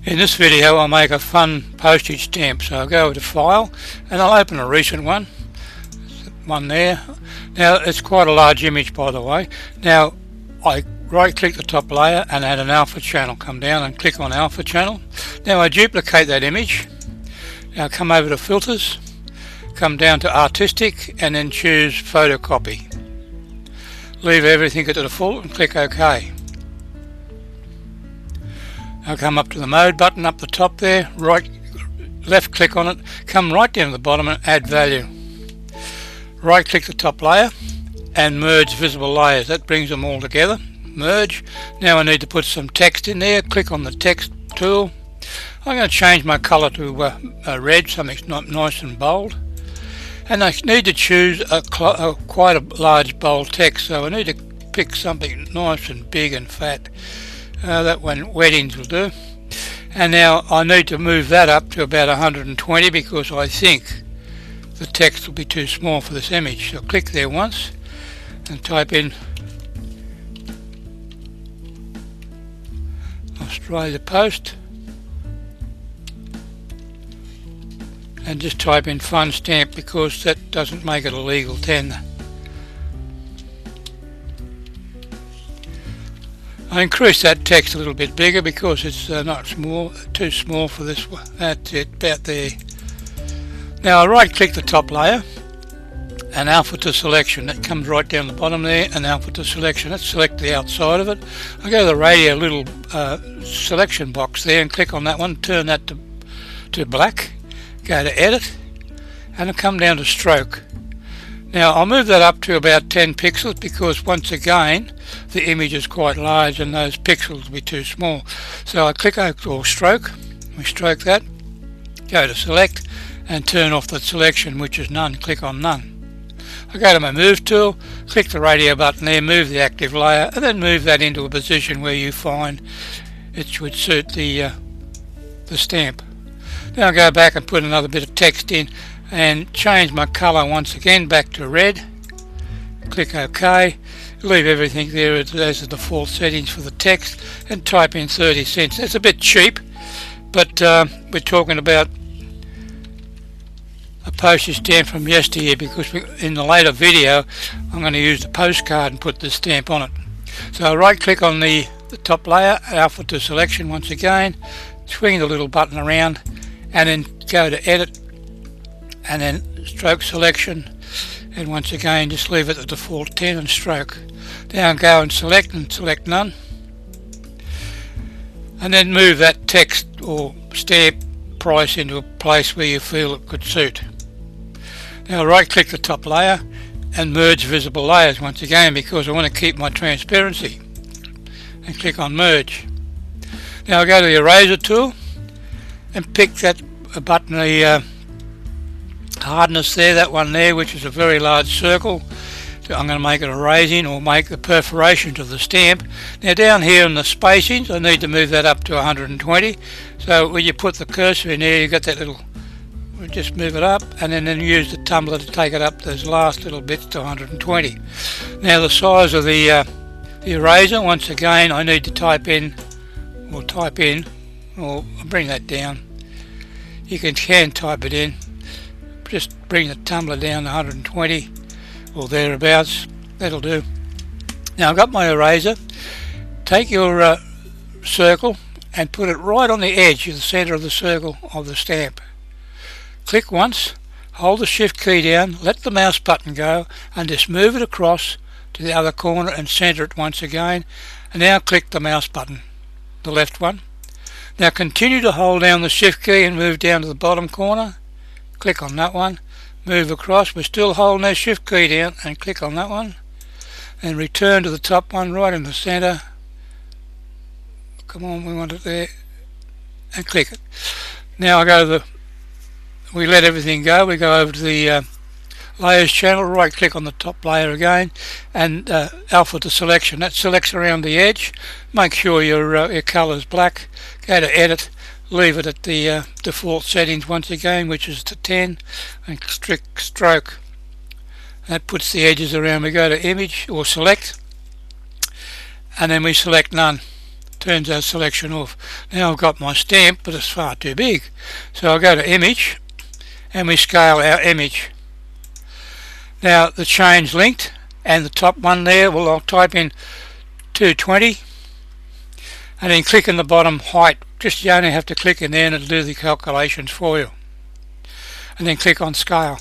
In this video I'll make a fun postage stamp, so I'll go over to File and I'll open a recent one there. Now it's quite a large image, by the way. Now I right click the top layer and add an alpha channel. Come down and click on alpha channel. Now I duplicate that image. Now come over to filters, come down to artistic and then choose photocopy. Leave everything at the default and click OK. I'll come up to the mode button up the top there, left click on it, come right down to the bottom and add value. Right click the top layer and merge visible layers. That brings them all together. Merge. Now I need to put some text in there. Click on the text tool. I'm going to change my colour to red, something nice and bold. And I need to choose quite a large bold text, so I need to pick something nice and big and fat. That one, weddings will do. And now I need to move that up to about 120 because I think the text will be too small for this image. So click there once and type in Australia Post and just type in fun stamp because that doesn't make it a legal tender. I increase that text a little bit bigger because it's too small for this one. That's it, about there. Now I right click the top layer and alpha to selection. That comes right down the bottom there, and alpha to selection. Let's select the outside of it. I go to the radio little selection box there and click on that one, turn that to black, go to edit and I'll come down to stroke. Now I'll move that up to about 10 pixels because once again the image is quite large and those pixels will be too small. So I click or stroke, we stroke that, go to select and turn off the selection, which is none. Click on none. I go to my move tool, click the radio button there, move the active layer and then move that into a position where you find it would suit the stamp. Now I'll go back and put another bit of text in and change my colour once again back to red. Click OK. Leave everything there as the default settings for the text and type in 30 cents. It's a bit cheap, but we're talking about a postage stamp from yesteryear because in the later video I'm going to use the postcard and put the stamp on it. So I right click on the top layer, alpha to selection once again, swing the little button around and then go to edit and then stroke selection, and once again just leave it at the default 10 and stroke. Now go and select none and then move that text or stamp price into a place where you feel it could suit. Now right click the top layer and merge visible layers once again because I want to keep my transparency, and click on merge. Now I'll go to the eraser tool and pick that button, the hardness there, that one there, which is a very large circle. I'm going to make it erasing or make the perforation to the stamp. Now down here in the spacings I need to move that up to 120, so when you put the cursor in there you got that little, just move it up and then use the tumbler to take it up those last little bits to 120. Now the size of the eraser, once again I need to type in or bring that down. You can type it in. Just bring the tumbler down to 120 or thereabouts. That'll do. Now I've got my eraser. Take your circle and put it right on the edge of the center of the circle of the stamp. Click once, hold the shift key down, let the mouse button go and just move it across to the other corner and center it once again, and now click the mouse button, the left one. Now continue to hold down the shift key and move down to the bottom corner. Click on that one, move across, we're still holding that shift key down and click on that one and return to the top one right in the center. Come on, we want it there and click it. Now I go to we let everything go, we go over to the layers channel, right click on the top layer again and alpha to selection. That selects around the edge. Make sure your colour is black. Go to edit, leave it at the default settings once again, which is to 10, and stroke. That puts the edges around. We go to image or select and then we select none. turns that selection off. Now I've got my stamp, but it's far too big, so I'll go to image and we scale our image. Now the chain's linked, and the top one there, well, I'll type in 220 and then click in the bottom height. Just you only have to click in there and it'll do the calculations for you, and then click on scale.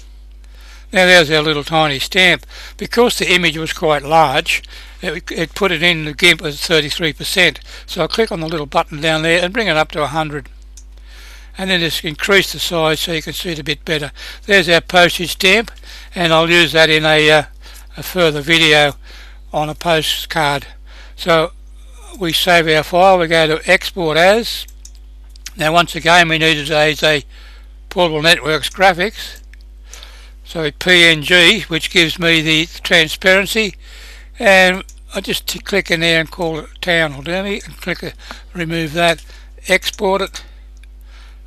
Now there's our little tiny stamp. Because the image was quite large, it put it in the GIMP as 33%, so I'll click on the little button down there and bring it up to 100, and then just increase the size so you can see it a bit better. There's our postage stamp, and I'll use that in a further video on a postcard. So we save our file, we go to export as. Now once again we need it as a Portable Networks graphics, so PNG, which gives me the transparency, and I just click in there and call it town or dummy and click remove that, export it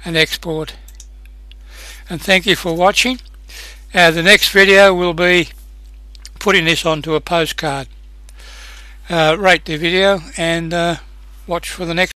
and export. And thank you for watching. The next video will be putting this onto a postcard. Rate the video and watch for the next